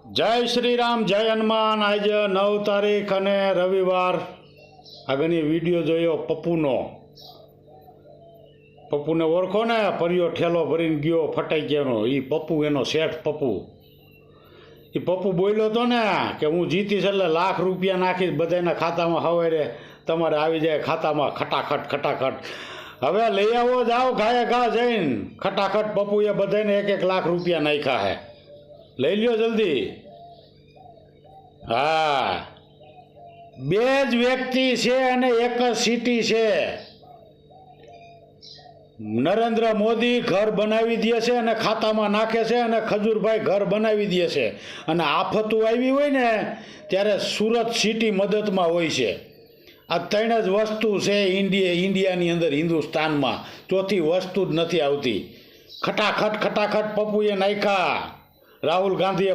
જય શ્રી રામ, જય હનુમાન। આજે 9 તારીખ અને રવિવાર। આગળની વિડીયો જોયો પપ્પુને ઓળખો ને? પરિયો ઠેલો ભરીને ગયો ફટાક્યાનો, એ પપ્પુ, એનો શેઠ પપ્પુ। એ પપ્પુ બોલ્યો તો ને કે હું જીતીશ એટલે લાખ રૂપિયા નાખીશ બધાના ખાતામાં, સવારે તમારે આવી જાય ખાતામાં ખટાખટ ખટાખટ। હવે લઈ આવો, જાઓ ઘાએ ઘા જઈને ખટાખટ। પપ્પુએ બધાને 1-1 લાખ રૂપિયા નાખ્યા હે, લઈ લ્યો જલ્દી। હા, બે જ વ્યક્તિ છે અને એક જ સિટી છે। નરેન્દ્ર મોદી ઘર બનાવી દે છે અને ખાતામાં નાખે છે, અને ખજૂરભાઈ ઘર બનાવી દે છે। અને આફતું આવી હોય ને ત્યારે સુરત સિટી મદદમાં હોય છે। આ 3 જ વસ્તુ છે ઇન્ડિયાની અંદર, હિન્દુસ્તાનમાં ચોથી વસ્તુ જ નથી આવતી। ખટાખટ ખટાખટ પપ્પુએ નાખ્યા, રાહુલ ગાંધીએ